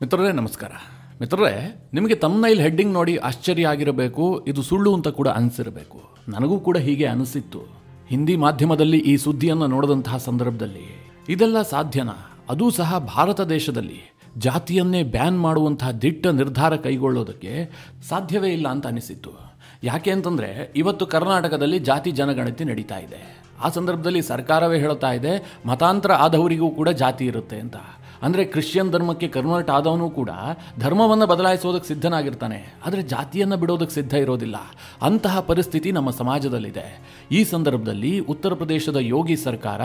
ಮಿತ್ರರೇ ನಮಸ್ಕಾರ. ಮಿತ್ರರೇ, ನಿಮಗೆ ತಮ್ನೈಲ್ ಹೆಡ್ಡಿಂಗ್ ನೋಡಿ ಆಶ್ಚರ್ಯ ಆಗಿರಬೇಕು, ಇದು ಸುಳ್ಳು ಅಂತ ಕೂಡ ಅನಿಸಿರಬೇಕು. ನನಗೂ ಕೂಡ ಹೀಗೆ ಅನಿಸಿತ್ತು. ಹಿಂದಿ ಮಾಧ್ಯಮದಲ್ಲಿ ಈ ಸುದ್ದಿಯನ್ನು ನೋಡಿದಂತಹ ಸಂದರ್ಭದಲ್ಲಿ ಇದೆಲ್ಲ ಸಾಧ್ಯನಾ, ಅದೂ ಸಹ ಭಾರತ ದೇಶದಲ್ಲಿ ಜಾತಿಯನ್ನೇ ಬ್ಯಾನ್ ಮಾಡುವಂತಹ ದಿಟ್ಟ ನಿರ್ಧಾರ ಕೈಗೊಳ್ಳೋದಕ್ಕೆ ಸಾಧ್ಯವೇ ಇಲ್ಲ ಅಂತ ಅನಿಸಿತ್ತು. ಯಾಕೆ ಅಂತಂದರೆ ಇವತ್ತು ಕರ್ನಾಟಕದಲ್ಲಿ ಜಾತಿ ಜನಗಣತಿ ನಡೀತಾ ಇದೆ. ಆ ಸಂದರ್ಭದಲ್ಲಿ ಸರ್ಕಾರವೇ ಹೇಳ್ತಾ ಇದೆ ಮತಾಂತರ ಆದವರಿಗೂ ಕೂಡ ಜಾತಿ ಇರುತ್ತೆ ಅಂತ. ಅಂದರೆ ಕ್ರಿಶ್ಚಿಯನ್ ಧರ್ಮಕ್ಕೆ ಕನ್ವರ್ಟ್ ಆದವನು ಕೂಡ ಧರ್ಮವನ್ನು ಬದಲಾಯಿಸೋದಕ್ಕೆ ಸಿದ್ಧನಾಗಿರ್ತಾನೆ, ಆದರೆ ಜಾತಿಯನ್ನು ಬಿಡೋದಕ್ಕೆ ಸಿದ್ಧ ಇರೋದಿಲ್ಲ. ಅಂತಹ ಪರಿಸ್ಥಿತಿ ನಮ್ಮ ಸಮಾಜದಲ್ಲಿದೆ. ಈ ಸಂದರ್ಭದಲ್ಲಿ ಉತ್ತರ ಪ್ರದೇಶದ ಯೋಗಿ ಸರ್ಕಾರ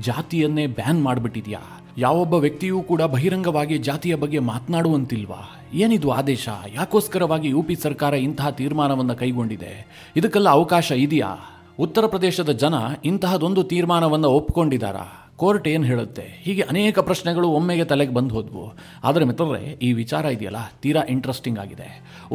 ಜಾತಿಯನ್ನೇ ಬ್ಯಾನ್ ಮಾಡಿಬಿಟ್ಟಿದೆಯಾ? ಯಾವೊಬ್ಬ ವ್ಯಕ್ತಿಯೂ ಕೂಡ ಬಹಿರಂಗವಾಗಿ ಜಾತಿಯ ಬಗ್ಗೆ ಮಾತನಾಡುವಂತಿಲ್ವಾ? ಏನಿದು ಆದೇಶ? ಯಾಕೋಸ್ಕರವಾಗಿ ಯುಪಿ ಸರ್ಕಾರ ಇಂತಹ ತೀರ್ಮಾನವನ್ನು ಕೈಗೊಂಡಿದೆ? ಇದಕ್ಕೆಲ್ಲ ಅವಕಾಶ ಇದೆಯಾ? ಉತ್ತರ ಪ್ರದೇಶದ ಜನ ಇಂತಹದೊಂದು ತೀರ್ಮಾನವನ್ನು ಒಪ್ಪಿಕೊಂಡಿದ್ದಾರಾ? ಕೋರ್ಟ್ ಏನು ಹೇಳುತ್ತೆ? ಹೀಗೆ ಅನೇಕ ಪ್ರಶ್ನೆಗಳು ಒಮ್ಮೆಗೆ ತಲೆಗೆ ಬಂದು ಹೋದ್ವು. ಆದರೆ ಮಿತ್ರರೇ, ಈ ವಿಚಾರ ಇದೆಯಲ್ಲ ತೀರಾ ಇಂಟ್ರೆಸ್ಟಿಂಗ್ ಆಗಿದೆ.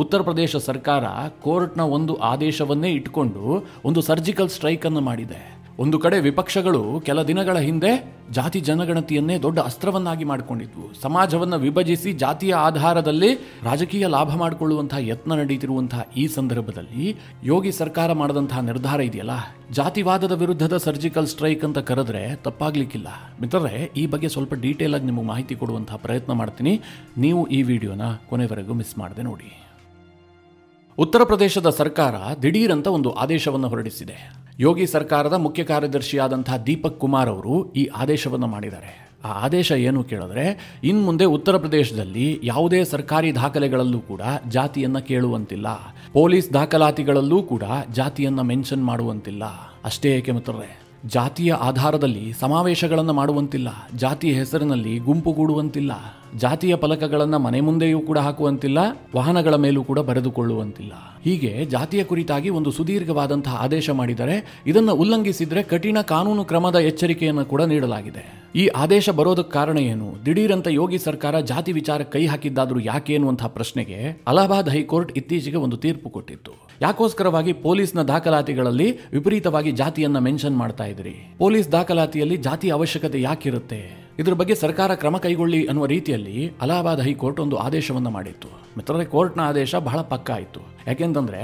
ಉತ್ತರ ಪ್ರದೇಶ ಸರ್ಕಾರ ಕೋರ್ಟ್ನ ಒಂದು ಆದೇಶವನ್ನೇ ಇಟ್ಕೊಂಡು ಒಂದು ಸರ್ಜಿಕಲ್ ಸ್ಟ್ರೈಕನ್ನು ಮಾಡಿದೆ. ಒಂದು ಕಡೆ ವಿಪಕ್ಷಗಳು ಕೆಲ ದಿನಗಳ ಹಿಂದೆ ಜಾತಿ ಜನಗಣತಿಯನ್ನೇ ದೊಡ್ಡ ಅಸ್ತ್ರವನ್ನಾಗಿ ಮಾಡಿಕೊಂಡಿದ್ವು. ಸಮಾಜವನ್ನು ವಿಭಜಿಸಿ ಜಾತಿಯ ಆಧಾರದಲ್ಲಿ ರಾಜಕೀಯ ಲಾಭ ಮಾಡಿಕೊಳ್ಳುವಂತಹ ಯತ್ನ ನಡೀತಿರುವಂತಹ ಈ ಸಂದರ್ಭದಲ್ಲಿ ಯೋಗಿ ಸರ್ಕಾರ ಮಾಡಿದಂತಹ ನಿರ್ಧಾರ ಇದೆಯಲ್ಲ, ಜಾತಿವಾದದ ವಿರುದ್ಧದ ಸರ್ಜಿಕಲ್ ಸ್ಟ್ರೈಕ್ ಅಂತ ಕರೆದ್ರೆ ತಪ್ಪಾಗ್ಲಿಕ್ಕಿಲ್ಲ. ಮಿತ್ರರೇ, ಈ ಬಗ್ಗೆ ಸ್ವಲ್ಪ ಡೀಟೇಲ್ ಆಗಿ ನಿಮಗೆ ಮಾಹಿತಿ ಕೊಡುವಂತಹ ಪ್ರಯತ್ನ ಮಾಡ್ತೀನಿ. ನೀವು ಈ ವಿಡಿಯೋನ ಕೊನೆವರೆಗೂ ಮಿಸ್ ಮಾಡದೆ ನೋಡಿ. ಉತ್ತರ ಪ್ರದೇಶದ ಸರ್ಕಾರ ದಿಢೀರಂತ ಒಂದು ಆದೇಶವನ್ನು ಹೊರಡಿಸಿದೆ. ಯೋಗಿ ಸರ್ಕಾರದ ಮುಖ್ಯ ಕಾರ್ಯದರ್ಶಿಯಾದಂತಹ ದೀಪಕ್ ಕುಮಾರ್ ಅವರು ಈ ಆದೇಶವನ್ನು ಮಾಡಿದ್ದಾರೆ. ಆ ಆದೇಶ ಏನು ಕೇಳಿದ್ರೆ, ಇನ್ಮುಂದೆ ಉತ್ತರ ಪ್ರದೇಶದಲ್ಲಿ ಯಾವುದೇ ಸರ್ಕಾರಿ ದಾಖಲೆಗಳಲ್ಲೂ ಕೂಡ ಜಾತಿಯನ್ನು ಕೇಳುವಂತಿಲ್ಲ, ಪೊಲೀಸ್ ದಾಖಲಾತಿಗಳಲ್ಲೂ ಕೂಡ ಜಾತಿಯನ್ನು ಮೆನ್ಷನ್ ಮಾಡುವಂತಿಲ್ಲ. ಅಷ್ಟೇ ಏಕೆ ಮಿತ್ರರೇ, ಜಾತಿಯ ಆಧಾರದಲ್ಲಿ ಸಮಾವೇಶಗಳನ್ನು ಮಾಡುವಂತಿಲ್ಲ, ಜಾತಿಯ ಹೆಸರಿನಲ್ಲಿ ಗುಂಪುಗೂಡುವಂತಿಲ್ಲ, ಜಾತಿಯ ಫಲಕಗಳನ್ನು ಮನೆ ಮುಂದೆಯೂ ಕೂಡ ಹಾಕುವಂತಿಲ್ಲ, ವಾಹನಗಳ ಮೇಲೂ ಕೂಡ ಬರೆದುಕೊಳ್ಳುವಂತಿಲ್ಲ. ಹೀಗೆ ಜಾತಿಯ ಕುರಿತಾಗಿ ಒಂದು ಸುದೀರ್ಘವಾದಂತಹ ಆದೇಶ ಮಾಡಿದರೆ ಇದನ್ನು ಉಲ್ಲಂಘಿಸಿದರೆ ಕಠಿಣ ಕಾನೂನು ಕ್ರಮದ ಎಚ್ಚರಿಕೆಯನ್ನು ಕೂಡ ನೀಡಲಾಗಿದೆ. ಈ ಆದೇಶ ಬರೋದಕ್ಕೆ ಕಾರಣ ಏನು? ದಿಢೀರಂತ ಯೋಗಿ ಸರ್ಕಾರ ಜಾತಿ ವಿಚಾರ ಕೈ ಹಾಕಿದ್ದಾದ್ರೂ ಯಾಕೆ ಅನ್ನುವಂತಹ ಪ್ರಶ್ನೆಗೆ ಅಲಹಾಬಾದ್ ಹೈಕೋರ್ಟ್ ಇತ್ತೀಚೆಗೆ ಒಂದು ತೀರ್ಪು ಕೊಟ್ಟಿತ್ತು. ಯಾಕೋಸ್ಕರವಾಗಿ ಪೊಲೀಸ್ನ ದಾಖಲಾತಿಗಳಲ್ಲಿ ವಿಪರೀತವಾಗಿ ಜಾತಿಯನ್ನ ಮೆನ್ಷನ್ ಮಾಡ್ತಾ ಇದ್ರಿ? ಪೊಲೀಸ್ ದಾಖಲಾತಿಯಲ್ಲಿ ಜಾತಿಯ ಅವಶ್ಯಕತೆ ಯಾಕಿರುತ್ತೆ? ಇದ್ರ ಬಗ್ಗೆ ಸರ್ಕಾರ ಕ್ರಮ ಕೈಗೊಳ್ಳಿ ಅನ್ನುವ ರೀತಿಯಲ್ಲಿ ಅಲಹಾಬಾದ್ ಹೈಕೋರ್ಟ್ ಒಂದು ಆದೇಶವನ್ನು ಮಾಡಿತ್ತು. ಮಿತ್ರರೇ, ಕೋರ್ಟ್ನ ಆದೇಶ ಬಹಳ ಪಕ್ಕ ಆಯಿತು. ಯಾಕೆಂತಂದ್ರೆ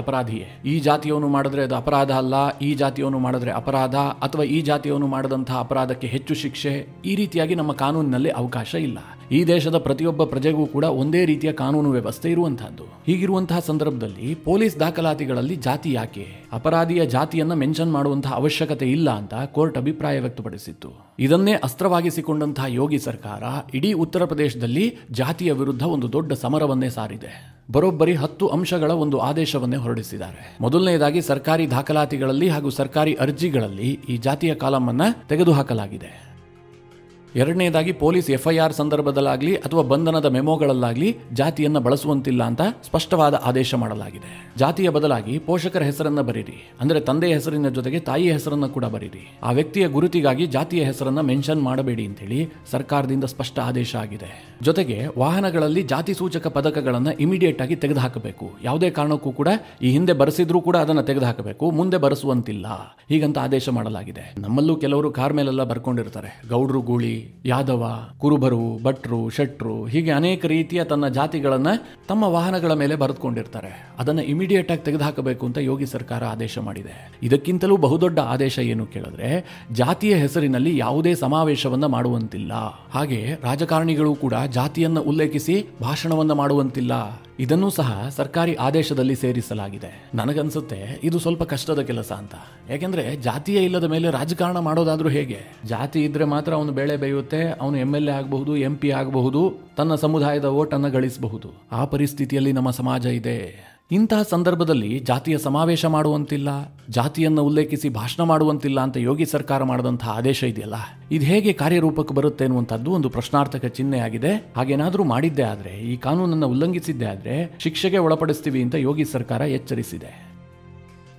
ಅಪರಾಧಿಯೇ. ಈ ಜಾತಿಯವನು ಮಾಡಿದ್ರೆ ಅದು ಅಪರಾಧ ಅಲ್ಲ, ಈ ಜಾತಿಯವನು ಮಾಡಿದ್ರೆ ಅಪರಾಧ, ಅಥವಾ ಈ ಜಾತಿಯವನು ಮಾಡಿದಂತಹ ಅಪರಾಧಕ್ಕೆ ಹೆಚ್ಚು ಶಿಕ್ಷೆ, ಈ ರೀತಿಯಾಗಿ ನಮ್ಮ ಕಾನೂನಿನಲ್ಲಿ ಅವಕಾಶ ಇಲ್ಲ. ಈ ದೇಶದ ಪ್ರತಿಯೊಬ್ಬ ಪ್ರಜೆಗೂ ಕೂಡ ಒಂದೇ ರೀತಿಯ ಕಾನೂನು ವ್ಯವಸ್ಥೆ ಇರುವಂತಹದ್ದು. ಹೀಗಿರುವಂತಹ ಸಂದರ್ಭದಲ್ಲಿ ಪೊಲೀಸ್ ದಾಖಲಾತಿಗಳಲ್ಲಿ ಜಾತಿ ಯಾಕೆ? ಅಪರಾಧಿಯ ಜಾತಿಯನ್ನ ಮೆನ್ಷನ್ ಮಾಡುವಂತಹ ಅವಶ್ಯಕತೆ ಇಲ್ಲ ಅಂತ ಕೋರ್ಟ್ ಅಭಿಪ್ರಾಯ ವ್ಯಕ್ತಪಡಿಸಿತ್ತು. ಇದನ್ನೇ ಅಸ್ತ್ರವಾಗಿಸಿಕೊಂಡಂತಹ ಯೋಗಿ ಸರ್ಕಾರ ಇಡೀ ಉತ್ತರ ಪ್ರದೇಶದಲ್ಲಿ ಜಾತಿಯ ವಿರುದ್ಧ ಒಂದು ದೊಡ್ಡ ಸಮರವನ್ನೇ ಸಾರಿದೆ. ಬರೋಬ್ಬರಿ 10 ಅಂಶಗಳ ಒಂದು ಆದೇಶವನ್ನೇ ಹೊರಡಿಸಿದ್ದಾರೆ. ಮೊದಲನೆಯದಾಗಿ ಸರ್ಕಾರಿ ದಾಖಲಾತಿಗಳಲ್ಲಿ ಹಾಗೂ ಸರ್ಕಾರಿ ಅರ್ಜಿಗಳಲ್ಲಿ ಈ ಜಾತಿಯ ಕಾಲಮ್ ಅನ್ನ ತೆಗೆದುಹಾಕಲಾಗಿದೆ. ಎರಡನೇದಾಗಿ ಪೊಲೀಸ್ FIR ಸಂದರ್ಭದಲ್ಲಾಗಲಿ ಅಥವಾ ಬಂಧನದ ಮೆಮೋಗಳಲ್ಲಾಗಲಿ ಜಾತಿಯನ್ನು ಬಳಸುವಂತಿಲ್ಲ ಅಂತ ಸ್ಪಷ್ಟವಾದ ಆದೇಶ ಮಾಡಲಾಗಿದೆ. ಜಾತಿಯ ಬದಲಾಗಿ ಪೋಷಕರ ಹೆಸರನ್ನ ಬರೀರಿ, ಅಂದರೆ ತಂದೆಯ ಹೆಸರಿನ ಜೊತೆಗೆ ತಾಯಿಯ ಹೆಸರನ್ನ ಕೂಡ ಬರೀರಿ. ಆ ವ್ಯಕ್ತಿಯ ಗುರುತಿಗಾಗಿ ಜಾತಿಯ ಹೆಸರನ್ನ ಮೆನ್ಷನ್ ಮಾಡಬೇಡಿ ಅಂತೇಳಿ ಸರ್ಕಾರದಿಂದ ಸ್ಪಷ್ಟ ಆದೇಶ ಆಗಿದೆ. ಜೊತೆಗೆ ವಾಹನಗಳಲ್ಲಿ ಜಾತಿ ಸೂಚಕ ಪದಕಗಳನ್ನು ಇಮಿಡಿಯೇಟ್ ಆಗಿ ತೆಗೆದುಹಾಕಬೇಕು. ಯಾವುದೇ ಕಾರಣಕ್ಕೂ ಕೂಡ ಈ ಹಿಂದೆ ಬರೆಸಿದ್ರೂ ಕೂಡ ಅದನ್ನು ತೆಗೆದುಹಾಕಬೇಕು, ಮುಂದೆ ಬರೆಸುವಂತಿಲ್ಲ, ಹೀಗಂತ ಆದೇಶ ಮಾಡಲಾಗಿದೆ. ನಮ್ಮಲ್ಲೂ ಕೆಲವರು ಕಾರ್ ಮೇಲೆಲ್ಲ ಬರ್ಕೊಂಡಿರ್ತಾರೆ, ಗೌಡ್ರು, ಗೂಳಿ, ಯಾದವ, ಕುರುಬರು, ಭಟ್ರು, ಶೆಟ್ರು, ಹೀಗೆ ಅನೇಕ ರೀತಿಯ ತನ್ನ ಜಾತಿಗಳನ್ನ ತಮ್ಮ ವಾಹನಗಳ ಮೇಲೆ ಬರೆದುಕೊಂಡಿರ್ತಾರೆ. ಅದನ್ನ ಇಮಿಡಿಯೇಟ್ ಆಗಿ ತೆಗೆದುಹಾಕಬೇಕು ಅಂತ ಯೋಗಿ ಸರ್ಕಾರ ಆದೇಶ ಮಾಡಿದೆ. ಇದಕ್ಕಿಂತಲೂ ಬಹುದೊಡ್ಡ ಆದೇಶ ಏನು ಕೇಳಿದ್ರೆ, ಜಾತಿಯ ಹೆಸರಿನಲ್ಲಿ ಯಾವುದೇ ಸಮಾವೇಶವನ್ನ ಮಾಡುವಂತಿಲ್ಲ. ಹಾಗೆ ರಾಜಕಾರಣಿಗಳು ಕೂಡ ಜಾತಿಯನ್ನ ಉಲ್ಲೇಖಿಸಿ ಭಾಷಣವನ್ನ ಮಾಡುವಂತಿಲ್ಲ. ಇದನ್ನೂ ಸಹ ಸರ್ಕಾರಿ ಆದೇಶದಲ್ಲಿ ಸೇರಿಸಲಾಗಿದೆ. ನನಗನ್ಸುತ್ತೆ ಇದು ಸ್ವಲ್ಪ ಕಷ್ಟದ ಕೆಲಸ ಅಂತ. ಯಾಕೆಂದ್ರೆ ಜಾತಿಯೇ ಇಲ್ಲದ ಮೇಲೆ ರಾಜಕಾರಣ ಮಾಡೋದಾದ್ರೂ ಹೇಗೆ? ಜಾತಿ ಇದ್ರೆ ಮಾತ್ರ ಅವನು ಬೆಳೆ ಬೇಯುತ್ತೆ, ಅವನು MLA ಆಗಬಹುದು, MP ಆಗಬಹುದು, ತನ್ನ ಸಮುದಾಯದ ಓಟನ್ನು ಗಳಿಸಬಹುದು. ಆ ಪರಿಸ್ಥಿತಿಯಲ್ಲಿ ನಮ್ಮ ಸಮಾಜ ಇದೆ. ಇಂತಹ ಸಂದರ್ಭದಲ್ಲಿ ಜಾತಿಯ ಸಮಾವೇಶ ಮಾಡುವಂತಿಲ್ಲ, ಜಾತಿಯನ್ನು ಉಲ್ಲೇಖಿಸಿ ಭಾಷಣ ಮಾಡುವಂತಿಲ್ಲ ಅಂತ ಯೋಗಿ ಸರ್ಕಾರ ಮಾಡಿದಂತಹ ಆದೇಶ ಇದೆಯಲ್ಲ, ಇದು ಹೇಗೆ ಕಾರ್ಯರೂಪಕ್ಕೆ ಬರುತ್ತೆ ಅನ್ನುವಂಥದ್ದು ಒಂದು ಪ್ರಶ್ನಾರ್ಥಕ ಚಿಹ್ನೆಯಾಗಿದೆ. ಹಾಗೇನಾದರೂ ಮಾಡಿದ್ದೇ ಆದ್ರೆ, ಈ ಕಾನೂನನ್ನು ಉಲ್ಲಂಘಿಸಿದ್ದೇ ಆದ್ರೆ ಶಿಕ್ಷೆಗೆ ಒಳಪಡಿಸ್ತೀವಿ ಅಂತ ಯೋಗಿ ಸರ್ಕಾರ ಎಚ್ಚರಿಸಿದೆ.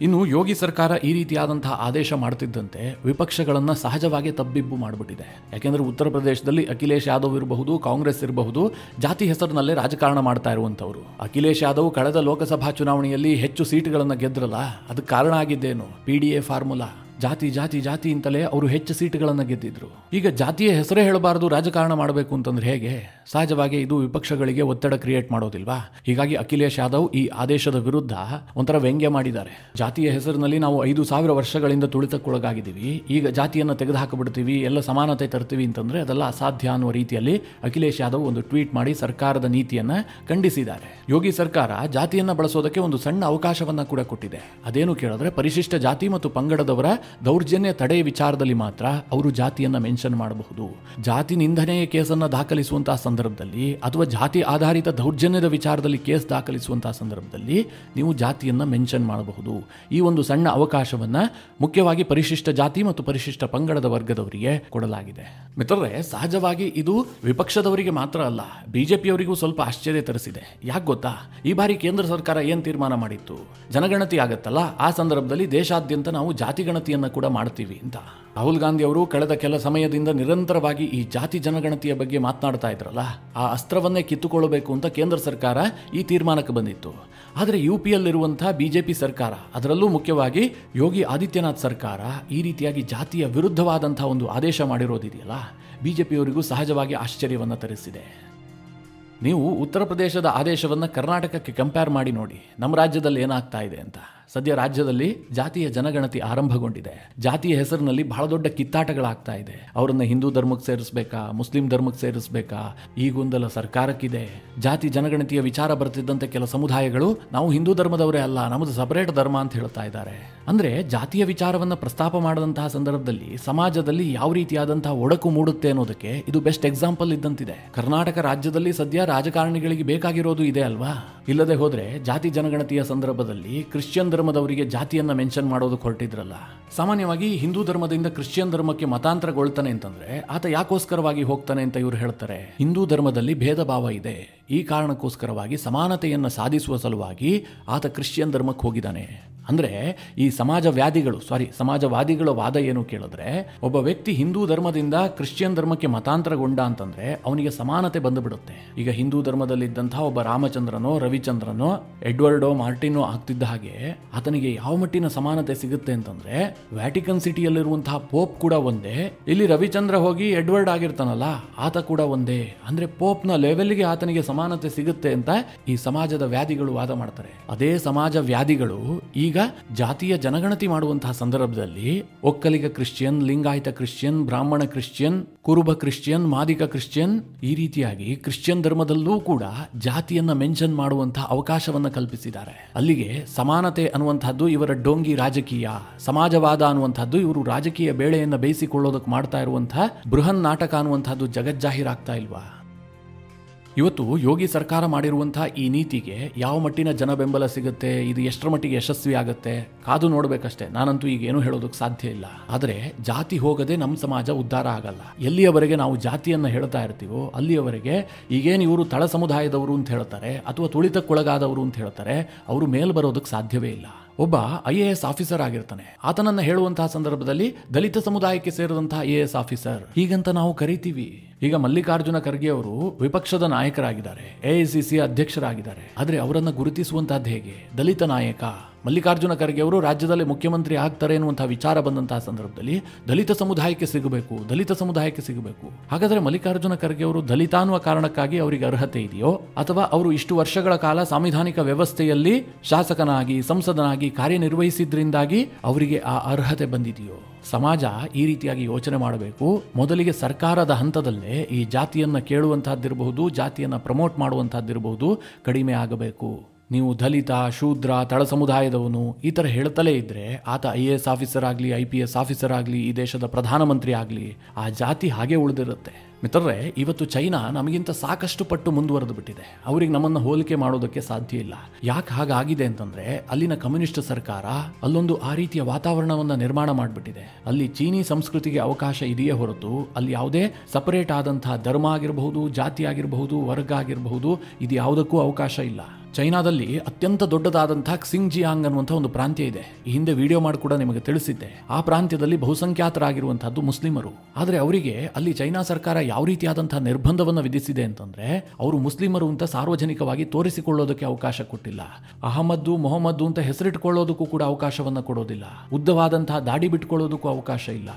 ಇನ್ನು ಯೋಗಿ ಸರ್ಕಾರ ಈ ರೀತಿಯಾದಂತಹ ಆದೇಶ ಮಾಡುತ್ತಿದ್ದಂತೆ ವಿಪಕ್ಷಗಳನ್ನು ಸಹಜವಾಗಿ ತಬ್ಬಿಬ್ಬು ಮಾಡಿಬಿಟ್ಟಿದೆ. ಯಾಕೆಂದರೆ ಉತ್ತರ ಪ್ರದೇಶದಲ್ಲಿ ಅಖಿಲೇಶ್ ಯಾದವ್ ಇರಬಹುದು, ಕಾಂಗ್ರೆಸ್ ಇರಬಹುದು, ಜಾತಿ ಹೆಸರಿನಲ್ಲೇ ರಾಜಕಾರಣ ಮಾಡ್ತಾ ಇರುವಂಥವ್ರು. ಅಖಿಲೇಶ್ ಯಾದವ್ ಕಳೆದ ಲೋಕಸಭಾ ಚುನಾವಣೆಯಲ್ಲಿ ಹೆಚ್ಚು ಸೀಟ್ಗಳನ್ನು ಗೆದ್ರಲ್ಲ, ಅದಕ್ಕೆ ಕಾರಣ ಆಗಿದ್ದೇನು? PDA formula. ಜಾತಿ ಜಾತಿ ಜಾತಿ ಅಂತಲೇ ಅವರು ಹೆಚ್ಚು ಸೀಟುಗಳನ್ನು ಗೆದ್ದಿದ್ರು. ಈಗ ಜಾತಿಯ ಹೆಸರೇ ಹೇಳಬಾರದು ರಾಜಕಾರಣ ಮಾಡಬೇಕು ಅಂತಂದ್ರೆ ಹೇಗೆ? ಸಹಜವಾಗಿ ಇದು ವಿಪಕ್ಷಗಳಿಗೆ ಒತ್ತಡ ಕ್ರಿಯೇಟ್ ಮಾಡೋದಿಲ್ವಾ? ಹೀಗಾಗಿ ಅಖಿಲೇಶ್ ಯಾದವ್ ಈ ಆದೇಶದ ವಿರುದ್ಧ ಒಂಥರ ವ್ಯಂಗ್ಯ ಮಾಡಿದ್ದಾರೆ. ಜಾತಿಯ ಹೆಸರಿನಲ್ಲಿ ನಾವು 5,000 ವರ್ಷಗಳಿಂದ ತುಳಿತಕ್ಕೊಳಗಾಗಿದ್ದೀವಿ, ಈಗ ಜಾತಿಯನ್ನು ತೆಗೆದುಹಾಕಿಬಿಡ್ತೀವಿ, ಎಲ್ಲ ಸಮಾನತೆ ತರ್ತೀವಿ ಅಂತಂದ್ರೆ ಅದೆಲ್ಲ ಅಸಾಧ್ಯ ಅನ್ನುವ ರೀತಿಯಲ್ಲಿ ಅಖಿಲೇಶ್ ಯಾದವ್ ಒಂದು ಟ್ವೀಟ್ ಮಾಡಿ ಸರ್ಕಾರದ ನೀತಿಯನ್ನ ಖಂಡಿಸಿದ್ದಾರೆ. ಯೋಗಿ ಸರ್ಕಾರ ಜಾತಿಯನ್ನ ಬಳಸೋದಕ್ಕೆ ಒಂದು ಸಣ್ಣ ಅವಕಾಶವನ್ನ ಕೂಡ ಕೊಟ್ಟಿದೆ. ಅದೇನು ಕೇಳಿದ್ರೆ ಪರಿಶಿಷ್ಟ ಜಾತಿ ಮತ್ತು ಪಂಗಡದವರ ದೌರ್ಜನ್ಯ ತಡೆ ವಿಚಾರದಲ್ಲಿ ಮಾತ್ರ ಅವರು ಜಾತಿಯನ್ನ ಮೆನ್ಷನ್ ಮಾಡಬಹುದು. ಜಾತಿ ನಿಂದನೆಯ ಕೇಸನ್ನ ದಾಖಲಿಸುವಂತಹ ಸಂದರ್ಭದಲ್ಲಿ ಅಥವಾ ಜಾತಿ ಆಧಾರಿತ ದೌರ್ಜನ್ಯದ ವಿಚಾರದಲ್ಲಿ ಕೇಸ್ ದಾಖಲಿಸುವಂತಹ ಸಂದರ್ಭದಲ್ಲಿ ನೀವು ಜಾತಿಯನ್ನ ಮೆನ್ಷನ್ ಮಾಡಬಹುದು. ಈ ಒಂದು ಸಣ್ಣ ಅವಕಾಶವನ್ನ ಮುಖ್ಯವಾಗಿ ಪರಿಶಿಷ್ಟ ಜಾತಿ ಮತ್ತು ಪರಿಶಿಷ್ಟ ಪಂಗಡದ ವರ್ಗದವರಿಗೆ ಕೊಡಲಾಗಿದೆ. ಮಿತ್ರರೇ, ಸಹಜವಾಗಿ ಇದು ವಿಪಕ್ಷದವರಿಗೆ ಮಾತ್ರ ಅಲ್ಲ, ಬಿಜೆಪಿಯವರಿಗೂ ಸ್ವಲ್ಪ ಆಶ್ಚರ್ಯ ತರಿಸಿದೆ. ಯಾಕೆ ಗೊತ್ತಾ? ಈ ಬಾರಿ ಕೇಂದ್ರ ಸರ್ಕಾರ ಏನ್ ತೀರ್ಮಾನ ಮಾಡಿತ್ತು? ಜನಗಣತಿ ಆಗತ್ತಲ್ಲ, ಆ ಸಂದರ್ಭದಲ್ಲಿ ದೇಶಾದ್ಯಂತ ನಾವು ಜಾತಿ ಗಣತಿಯನ್ನ ಕೂಡ ಮಾಡ್ತೀವಿ ಅಂತ. ರಾಹುಲ್ ಗಾಂಧಿ ಅವರು ಕಳೆದ ಕೆಲ ಸಮಯದಿಂದ ನಿರಂತರವಾಗಿ ಈ ಜಾತಿ ಜನಗಣತಿಯ ಬಗ್ಗೆ ಮಾತನಾಡ್ತಾ ಇದ್ರಲ್ಲ, ಆ ಅಸ್ತ್ರವನ್ನೇ ಕಿತ್ತುಕೊಳ್ಳಬೇಕು ಅಂತ ಕೇಂದ್ರ ಸರ್ಕಾರ ಈ ತೀರ್ಮಾನಕ್ಕೆ ಬಂದಿತ್ತು. ಆದರೆ ಯುಪಿಯಲ್ಲಿರುವಂತಹ ಬಿಜೆಪಿ ಸರ್ಕಾರ, ಅದರಲ್ಲೂ ಮುಖ್ಯವಾಗಿ ಯೋಗಿ ಆದಿತ್ಯನಾಥ್ ಸರ್ಕಾರ ಈ ರೀತಿಯಾಗಿ ಜಾತಿಯ ವಿರುದ್ಧವಾದಂತಹ ಒಂದು ಆದೇಶ ಮಾಡಿರೋದಿದೆಯಲ್ಲ, ಬಿಜೆಪಿಯವರಿಗೂ ಸಹಜವಾಗಿ ಆಶ್ಚರ್ಯವನ್ನು ತರಿಸಿದೆ. ನೀವು ಉತ್ತರ ಪ್ರದೇಶದ ಆದೇಶವನ್ನು ಕರ್ನಾಟಕಕ್ಕೆ ಕಂಪೇರ್ ಮಾಡಿ ನೋಡಿ, ನಮ್ಮ ರಾಜ್ಯದಲ್ಲಿ ಏನಾಗ್ತಾ ಇದೆ ಅಂತ. ಸದ್ಯ ರಾಜ್ಯದಲ್ಲಿ ಜಾತಿಯ ಜನಗಣತಿ ಆರಂಭಗೊಂಡಿದೆ. ಜಾತಿಯ ಹೆಸರಿನಲ್ಲಿ ಬಹಳ ದೊಡ್ಡ ಕಿತ್ತಾಟಗಳಾಗ್ತಾ ಇದೆ. ಅವರನ್ನ ಹಿಂದೂ ಧರ್ಮಕ್ಕೆ ಸೇರಿಸಬೇಕಾ, ಮುಸ್ಲಿಂ ಧರ್ಮಕ್ಕೆ ಸೇರಿಸಬೇಕಾ, ಈ ಗೊಂದಲ ಸರ್ಕಾರಕ್ಕಿದೆ. ಜಾತಿ ಜನಗಣತಿಯ ವಿಚಾರ ಬರ್ತಿದ್ದಂತೆ ಕೆಲ ಸಮುದಾಯಗಳು ನಾವು ಹಿಂದೂ ಧರ್ಮದವರೇ ಅಲ್ಲ, ನಮ್ಮದು ಸಪರೇಟ್ ಧರ್ಮ ಅಂತ ಹೇಳ್ತಾ ಇದ್ದಾರೆ. ಅಂದ್ರೆ ಜಾತಿಯ ವಿಚಾರವನ್ನು ಪ್ರಸ್ತಾಪ ಮಾಡದಂತಹ ಸಂದರ್ಭದಲ್ಲಿ ಸಮಾಜದಲ್ಲಿ ಯಾವ ರೀತಿಯಾದಂತಹ ಒಡಕು ಮೂಡುತ್ತೆ ಅನ್ನೋದಕ್ಕೆ ಇದು ಬೆಸ್ಟ್ ಎಕ್ಸಾಂಪಲ್ ಇದ್ದಂತಿದೆ. ಕರ್ನಾಟಕ ರಾಜ್ಯದಲ್ಲಿ ಸದ್ಯ ರಾಜಕಾರಣಿಗಳಿಗೆ ಬೇಕಾಗಿರೋದು ಇದೆ ಅಲ್ವಾ? ಇಲ್ಲದೆ ಹೋದ್ರೆ ಜಾತಿ ಜನಗಣತಿಯ ಸಂದರ್ಭದಲ್ಲಿ ಕ್ರಿಶ್ಚಿಯನ್ ಧರ್ಮದವರಿಗೆ ಜಾತಿಯನ್ನ ಮೆನ್ಷನ್ ಮಾಡೋದಕ್ಕೆ ಹೊರಟಿದ್ರಲ್ಲ. ಸಾಮಾನ್ಯವಾಗಿ ಹಿಂದೂ ಧರ್ಮದಿಂದ ಕ್ರಿಶ್ಚಿಯನ್ ಧರ್ಮಕ್ಕೆ ಮತಾಂತರಗೊಳ್ತಾನೆ ಅಂತಂದ್ರೆ ಆತ ಯಾಕೋಸ್ಕರವಾಗಿ ಹೋಗ್ತಾನೆ ಅಂತ ಇವರು ಹೇಳ್ತಾರೆ. ಹಿಂದೂ ಧರ್ಮದಲ್ಲಿ ಭೇದ ಭಾವ ಇದೆ, ಈ ಕಾರಣಕ್ಕೋಸ್ಕರವಾಗಿ ಸಮಾನತೆಯನ್ನು ಸಾಧಿಸುವ ಸಲುವಾಗಿ ಆತ ಕ್ರಿಶ್ಚಿಯನ್ ಧರ್ಮಕ್ಕೆ ಹೋಗಿದ್ದಾನೆ. ಅಂದ್ರೆ ಈ ಸಮಾಜವಾದಿಗಳ ವಾದ ಏನು ಕೇಳಿದ್ರೆ, ಒಬ್ಬ ವ್ಯಕ್ತಿ ಹಿಂದೂ ಧರ್ಮದಿಂದ ಕ್ರಿಶ್ಚಿಯನ್ ಧರ್ಮಕ್ಕೆ ಮತಾಂತರಗೊಂಡ ಅಂತಂದ್ರೆ ಅವನಿಗೆ ಸಮಾನತೆ ಬಂದು ಬಿಡುತ್ತೆ. ಈಗ ಹಿಂದೂ ಧರ್ಮದಲ್ಲಿದ್ದಂತಹ ಒಬ್ಬ ರಾಮಚಂದ್ರನೋ ರವಿಚಂದ್ರನೋ ಎಡ್ವರ್ಡೋ ಮಾರ್ಟಿನೋ ಆಗ್ತಿದ್ದ ಹಾಗೆ ಆತನಿಗೆ ಯಾವ ಮಟ್ಟಿನ ಸಮಾನತೆ ಸಿಗುತ್ತೆ ಅಂತಂದ್ರೆ, ವ್ಯಾಟಿಕನ್ ಸಿಟಿಯಲ್ಲಿರುವಂತಹ ಪೋಪ್ ಕೂಡ ಒಂದೇ, ಇಲ್ಲಿ ರವಿಚಂದ್ರ ಹೋಗಿ ಎಡ್ವರ್ಡ್ ಆಗಿರ್ತಾನಲ್ಲ ಆತ ಕೂಡ ಒಂದೇ. ಅಂದ್ರೆ ಪೋಪ್ನ ಲೆವೆಲ್ಗೆ ಆತನಿಗೆ ಸಮಾನತೆ ಸಿಗುತ್ತೆ ಅಂತ ಈ ಸಮಾಜದ ವ್ಯಾಧಿಗಳು ವಾದ ಮಾಡ್ತಾರೆ. ಅದೇ ಸಮಾಜ ವ್ಯಾಧಿಗಳು ಈಗ ಜಾತಿಯ ಜನಗಣತಿ ಮಾಡುವಂತಹ ಸಂದರ್ಭದಲ್ಲಿ ಒಕ್ಕಲಿಗ ಕ್ರಿಶ್ಚಿಯನ್, ಲಿಂಗಾಯತ ಕ್ರಿಶ್ಚಿಯನ್, ಬ್ರಾಹ್ಮಣ ಕ್ರಿಶ್ಚಿಯನ್, ಕುರುಬ ಕ್ರಿಶ್ಚಿಯನ್, ಮಾದಿಗ ಕ್ರಿಶ್ಚಿಯನ್, ಈ ರೀತಿಯಾಗಿ ಕ್ರಿಶ್ಚಿಯನ್ ಧರ್ಮದಲ್ಲೂ ಕೂಡ ಜಾತಿಯನ್ನ ಮೆನ್ಷನ್ ಮಾಡುವಂತಹ ಅವಕಾಶವನ್ನ ಕಲ್ಪಿಸಿದ್ದಾರೆ. ಅಲ್ಲಿಗೆ ಸಮಾನತೆ ಅನ್ನುವಂತಹದ್ದು ಇವರ ಡೋಂಗಿ ರಾಜಕೀಯ, ಸಮಾಜವಾದ ಅನ್ನುವಂಥದ್ದು ಇವರು ರಾಜಕೀಯ ಬೇಳೆಯನ್ನ ಬೇಯಿಸಿಕೊಳ್ಳೋದಕ್ಕೆ ಮಾಡ್ತಾ ಇರುವಂತಹ ಬೃಹನ್ ನಾಟಕ ಅನ್ನುವಂಥದ್ದು ಜಗಜ್ಜಾಹೀರಾಗ್ತಾ ಇಲ್ವಾ? ಇವತ್ತು ಯೋಗಿ ಸರ್ಕಾರ ಮಾಡಿರುವಂತಹ ಈ ನೀತಿಗೆ ಯಾವ ಮಟ್ಟಿನ ಜನ ಬೆಂಬಲ ಸಿಗುತ್ತೆ, ಇದು ಎಷ್ಟರ ಮಟ್ಟಿಗೆ ಯಶಸ್ವಿ ಆಗುತ್ತೆ ಕಾದು ನೋಡ್ಬೇಕಷ್ಟೇ. ನಾನಂತೂ ಈಗ ಏನು ಹೇಳೋದಕ್ಕೆ ಸಾಧ್ಯ ಇಲ್ಲ. ಆದರೆ ಜಾತಿ ಹೋಗದೆ ನಮ್ಮ ಸಮಾಜ ಉದ್ಧಾರ ಆಗಲ್ಲ. ಎಲ್ಲಿಯವರೆಗೆ ನಾವು ಜಾತಿಯನ್ನ ಹೇಳ್ತಾ ಇರ್ತೀವೋ ಅಲ್ಲಿಯವರೆಗೆ ಈಗೇನು ಇವರು ತಳ ಸಮುದಾಯದವರು ಅಂತ ಹೇಳ್ತಾರೆ ಅಥವಾ ತುಳಿತಕ್ಕೊಳಗಾದವರು ಅಂತ ಹೇಳ್ತಾರೆ, ಅವರು ಮೇಲ್ ಬರೋದಕ್ಕೆ ಸಾಧ್ಯವೇ ಇಲ್ಲ. ಒಬ್ಬ IAS ಆಫೀಸರ್ ಆಗಿರ್ತಾನೆ, ಆತನನ್ನ ಹೇಳುವಂತಹ ಸಂದರ್ಭದಲ್ಲಿ ದಲಿತ ಸಮುದಾಯಕ್ಕೆ ಸೇರಿದಂತಹ IAS ಆಫೀಸರ್ ಹೀಗಂತ ನಾವು ಕರಿತೀವಿ. ಈಗ ಮಲ್ಲಿಕಾರ್ಜುನ ಖರ್ಗೆ ಅವರು ವಿಪಕ್ಷದ ನಾಯಕರಾಗಿದ್ದಾರೆ, AICC ಅಧ್ಯಕ್ಷರಾಗಿದ್ದಾರೆ. ಆದರೆ ಅವರನ್ನು ಗುರುತಿಸುವಂತಹದ್ದು ಹೇಗೆ? ದಲಿತ ನಾಯಕ ಮಲ್ಲಿಕಾರ್ಜುನ ಖರ್ಗೆ ಅವರು ರಾಜ್ಯದಲ್ಲಿ ಮುಖ್ಯಮಂತ್ರಿ ಆಗ್ತಾರೆ ಎನ್ನುವಂತಹ ವಿಚಾರ ಬಂದಂತಹ ಸಂದರ್ಭದಲ್ಲಿ ದಲಿತ ಸಮುದಾಯಕ್ಕೆ ಸಿಗಬೇಕು. ಹಾಗಾದ್ರೆ ಮಲ್ಲಿಕಾರ್ಜುನ ಖರ್ಗೆ ಅವರು ದಲಿತ ಅನ್ನುವ ಕಾರಣಕ್ಕಾಗಿ ಅವರಿಗೆ ಅರ್ಹತೆ ಇದೆಯೋ, ಅಥವಾ ಅವರು ಇಷ್ಟು ವರ್ಷಗಳ ಕಾಲ ಸಾಂವಿಧಾನಿಕ ವ್ಯವಸ್ಥೆಯಲ್ಲಿ ಶಾಸಕನಾಗಿ ಸಂಸದನಾಗಿ ಕಾರ್ಯನಿರ್ವಹಿಸಿದ್ರಿಂದಾಗಿ ಅವರಿಗೆ ಆ ಅರ್ಹತೆ ಬಂದಿದೆಯೋ? ಸಮಾಜ ಈ ರೀತಿಯಾಗಿ ಯೋಚನೆ ಮಾಡಬೇಕು. ಮೊದಲಿಗೆ ಸರ್ಕಾರದ ಹಂತದಲ್ಲೇ ಈ ಜಾತಿಯನ್ನ ಕೇಳುವಂತಹದ್ದಿರಬಹುದು, ಜಾತಿಯನ್ನ ಪ್ರಮೋಟ್ ಮಾಡುವಂತಹದ್ದಿರಬಹುದು ಕಡಿಮೆ ಆಗಬೇಕು. ನೀವು ದಲಿತ, ಶೂದ್ರ, ತಳ ಸಮುದಾಯದವನು ಈ ಥರ ಹೇಳ್ತಲೇ ಇದ್ರೆ ಆತ IAS ಆಫೀಸರ್ ಆಗಲಿ, IPS ಆಫೀಸರ್ ಆಗಲಿ, ಈ ದೇಶದ ಪ್ರಧಾನಮಂತ್ರಿ ಆಗಲಿ, ಆ ಜಾತಿ ಹಾಗೆ ಉಳಿದಿರುತ್ತೆ. ಮಿತ್ರರೇ, ಇವತ್ತು ಚೈನಾ ನಮಗಿಂತ ಸಾಕಷ್ಟು ಪಟ್ಟು ಮುಂದುವರೆದು ಬಿಟ್ಟಿದೆ. ಅವರಿಗೆ ನಮ್ಮನ್ನು ಹೋಲಿಕೆ ಮಾಡೋದಕ್ಕೆ ಸಾಧ್ಯ ಇಲ್ಲ. ಯಾಕೆ ಹಾಗಾಗಿದೆ ಅಂತಂದ್ರೆ, ಅಲ್ಲಿನ ಕಮ್ಯುನಿಸ್ಟ್ ಸರ್ಕಾರ ಅಲ್ಲೊಂದು ಆ ರೀತಿಯ ವಾತಾವರಣವನ್ನು ನಿರ್ಮಾಣ ಮಾಡಿಬಿಟ್ಟಿದೆ. ಅಲ್ಲಿ ಚೀನಿ ಸಂಸ್ಕೃತಿಗೆ ಅವಕಾಶ ಇದೆಯೇ ಹೊರತು ಅಲ್ಲಿ ಯಾವುದೇ ಸಪರೇಟ್ ಆದಂತಹ ಧರ್ಮ ಆಗಿರಬಹುದು, ಜಾತಿ ಆಗಿರಬಹುದು, ವರ್ಗ ಆಗಿರಬಹುದು, ಇದು ಯಾವುದಕ್ಕೂ ಅವಕಾಶ ಇಲ್ಲ. ಚೈನಾದಲ್ಲಿ ಅತ್ಯಂತ ದೊಡ್ಡದಾದಂತಹ ಕ್ಸಿಂಗ್ಜಿಯಾಂಗ್ ಅನ್ನುವಂಥ ಒಂದು ಪ್ರಾಂತ್ಯ ಇದೆ. ಈ ಹಿಂದೆ ವಿಡಿಯೋ ಮಾಡಿ ಕೂಡ ನಿಮಗೆ ತಿಳಿಸಿದ್ದೆ. ಆ ಪ್ರಾಂತ್ಯದಲ್ಲಿ ಬಹುಸಂಖ್ಯಾತರಾಗಿರುವಂತಹದ್ದು ಮುಸ್ಲಿಮರು. ಆದರೆ ಅವರಿಗೆ ಅಲ್ಲಿ ಚೈನಾ ಸರ್ಕಾರ ಯಾವ ರೀತಿಯಾದಂತಹ ನಿರ್ಬಂಧವನ್ನು ವಿಧಿಸಿದೆ ಅಂತಂದ್ರೆ, ಅವರು ಮುಸ್ಲಿಮರು ಅಂತ ಸಾರ್ವಜನಿಕವಾಗಿ ತೋರಿಸಿಕೊಳ್ಳೋದಕ್ಕೆ ಅವಕಾಶ ಕೊಟ್ಟಿಲ್ಲ. ಅಹಮದ್ದು ಮೊಹಮ್ಮದ್ದು ಅಂತ ಹೆಸರಿಟ್ಕೊಳ್ಳೋದಕ್ಕೂ ಕೂಡ ಅವಕಾಶವನ್ನು ಕೊಡೋದಿಲ್ಲ. ಉದ್ದವಾದಂತಹ ದಾಡಿ ಬಿಟ್ಕೊಳ್ಳೋದಕ್ಕೂ ಅವಕಾಶ ಇಲ್ಲ.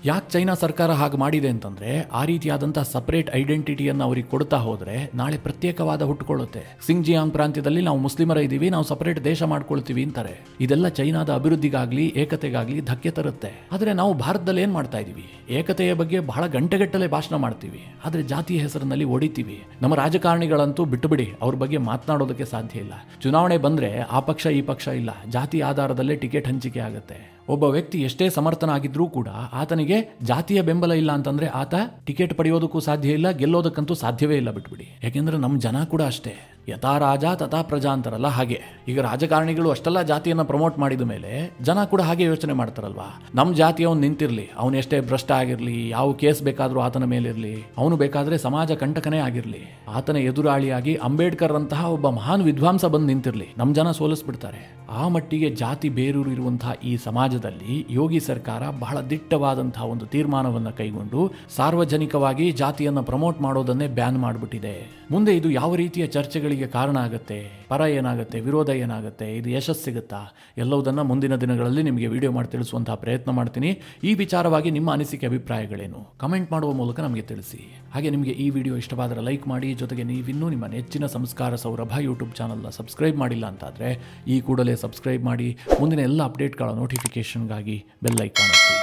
ಯಾಕೆ ಚೈನಾ ಸರ್ಕಾರ ಹಾಗೆ ಮಾಡಿದೆ ಅಂತಂದ್ರೆ, ಆ ರೀತಿಯಾದಂತಹ ಸಪರೇಟ್ ಐಡೆಂಟಿಟಿಯನ್ನು ಅವ್ರಿಗೆ ಕೊಡ್ತಾ ಹೋದ್ರೆ ನಾಳೆ ಪ್ರತ್ಯೇಕವಾದ ಹುಟ್ಟುಕೊಳ್ಳುತ್ತೆ. ಕ್ಸಿಂಗ್ಜಿಯಾಂಗ್ ಪ್ರಾಂತ್ಯದಲ್ಲಿ ನಾವು ಮುಸ್ಲಿಮರ ಇದ್ದೀವಿ, ನಾವು ಸಪರೇಟ್ ದೇಶ ಮಾಡ್ಕೊಳ್ತೀವಿ ಅಂತಾರೆ. ಇದೆಲ್ಲ ಚೈನಾದ ಅಭಿವೃದ್ಧಿಗಾಗ್ಲಿ ಏಕತೆಗಾಗ್ಲಿ ಧಕ್ಕೆ ತರುತ್ತೆ. ಆದ್ರೆ ನಾವು ಭಾರತದಲ್ಲಿ ಏನ್ ಮಾಡ್ತಾ ಇದೀವಿ, ಏಕತೆಯ ಬಗ್ಗೆ ಬಹಳ ಗಂಟೆಗಟ್ಟಲೆ ಭಾಷಣ ಮಾಡ್ತೀವಿ, ಆದ್ರೆ ಜಾತಿಯ ಹೆಸರಿನಲ್ಲಿ ಹೊಡಿತೀವಿ. ನಮ್ಮ ರಾಜಕಾರಣಿಗಳಂತೂ ಬಿಟ್ಟುಬಿಡಿ, ಅವ್ರ ಬಗ್ಗೆ ಮಾತನಾಡೋದಕ್ಕೆ ಸಾಧ್ಯ ಇಲ್ಲ. ಚುನಾವಣೆ ಬಂದ್ರೆ ಆ ಪಕ್ಷ ಈ ಪಕ್ಷ ಇಲ್ಲ, ಜಾತಿ ಆಧಾರದಲ್ಲೇ ಟಿಕೆಟ್ ಹಂಚಿಕೆ ಆಗುತ್ತೆ. ಒಬ್ಬ ವ್ಯಕ್ತಿ ಎಷ್ಟೇ ಸಮರ್ಥನಾಗಿದ್ರೂ ಕೂಡ ಆತನಿಗೆ ಜಾತಿಯ ಬೆಂಬಲ ಇಲ್ಲ ಅಂತಂದ್ರೆ ಆತ ಟಿಕೆಟ್ ಪಡೆಯೋದಕ್ಕೂ ಸಾಧ್ಯ ಇಲ್ಲ, ಗೆಲ್ಲೋದಕ್ಕಂತೂ ಸಾಧ್ಯವೇ ಇಲ್ಲ, ಬಿಟ್ಬಿಡಿ. ಯಾಕೆಂದ್ರೆ ನಮ್ಮ ಜನ ಕೂಡ ಅಷ್ಟೇ, ಯಥಾ ರಾಜ ತಥಾ ಪ್ರಜಾ ಅಂತಾರಲ್ಲ ಹಾಗೆ. ಈಗ ರಾಜಕಾರಣಿಗಳು ಅಷ್ಟೆಲ್ಲ ಜಾತಿಯನ್ನ ಪ್ರಮೋಟ್ ಮಾಡಿದ ಮೇಲೆ ಜನ ಕೂಡ ಹಾಗೆ ಯೋಚನೆ ಮಾಡ್ತಾರಲ್ವಾ, ನಮ್ಮ ಜಾತಿಯವನು ನಿಂತಿರ್ಲಿ, ಅವನು ಎಷ್ಟೇ ಭ್ರಷ್ಟ ಆಗಿರ್ಲಿ, ಯಾವ ಕೇಸ್ ಬೇಕಾದ್ರೂ ಆತನ ಮೇಲಿರ್ಲಿ, ಅವನು ಬೇಕಾದ್ರೆ ಸಮಾಜ ಕಂಟಕನೇ ಆಗಿರ್ಲಿ, ಆತನ ಎದುರಾಳಿಯಾಗಿ ಅಂಬೇಡ್ಕರ್ ಅಂತಹ ಒಬ್ಬ ಮಹಾನ್ ವಿದ್ವಾಂಸ ಬಂದು ನಿಂತಿರ್ಲಿ, ನಮ್ಮ ಜನ ಸೋಲಿಸ್ಬಿಡ್ತಾರೆ. ಆ ಮಟ್ಟಿಗೆ ಜಾತಿ ಬೇರೂರು ಇರುವಂತಹ ಈ ಸಮಾಜದಲ್ಲಿ ಯೋಗಿ ಸರ್ಕಾರ ಬಹಳ ದಿಟ್ಟವಾದಂತಹ ಒಂದು ತೀರ್ಮಾನವನ್ನು ಕೈಗೊಂಡು ಸಾರ್ವಜನಿಕವಾಗಿ ಜಾತಿಯನ್ನು ಪ್ರಮೋಟ್ ಮಾಡೋದನ್ನೇ ಬ್ಯಾನ್ ಮಾಡಿಬಿಟ್ಟಿದೆ. ಮುಂದೆ ಇದು ಯಾವ ರೀತಿಯ ಚರ್ಚೆಗಳಿಗೆ ಕಾರಣ ಆಗುತ್ತೆ, ಪರ ಏನಾಗುತ್ತೆ, ವಿರೋಧ ಏನಾಗುತ್ತೆ, ಇದು ಯಶಸ್ಸು ಸಿಗುತ್ತಾ, ಎಲ್ಲವುದನ್ನು ಮುಂದಿನ ದಿನಗಳಲ್ಲಿ ನಿಮಗೆ ವಿಡಿಯೋ ಮಾಡಿ ತಿಳಿಸುವಂತಹ ಪ್ರಯತ್ನ ಮಾಡ್ತೀನಿ. ಈ ವಿಚಾರವಾಗಿ ನಿಮ್ಮ ಅನಿಸಿಕೆ ಅಭಿಪ್ರಾಯಗಳೇನು ಕಮೆಂಟ್ ಮಾಡುವ ಮೂಲಕ ನಮಗೆ ತಿಳಿಸಿ. ಹಾಗೆ ನಿಮಗೆ ಈ ವಿಡಿಯೋ ಇಷ್ಟವಾದರೆ ಲೈಕ್ ಮಾಡಿ. ಜೊತೆಗೆ ನೀವಿನ್ನೂ ನಿಮ್ಮ ನೆಚ್ಚಿನ ಸಂಸ್ಕಾರ ಸೌರಭ ಯೂಟ್ಯೂಬ್ ಚಾನಲ್ನ ಸಬ್ಸ್ಕ್ರೈಬ್ ಮಾಡಿಲ್ಲ ಅಂತಾದರೆ ಈ ಕೂಡಲೇ ಸಬ್ಸ್ಕ್ರೈಬ್ ಮಾಡಿ. ಮುಂದಿನ ಎಲ್ಲ ಅಪ್ಡೇಟ್ಗಳ ನೋಟಿಫಿಕೇಷನ್ಗಾಗಿ ಬೆಲ್ ಐಕಾನ್ ಒತ್ತಿ.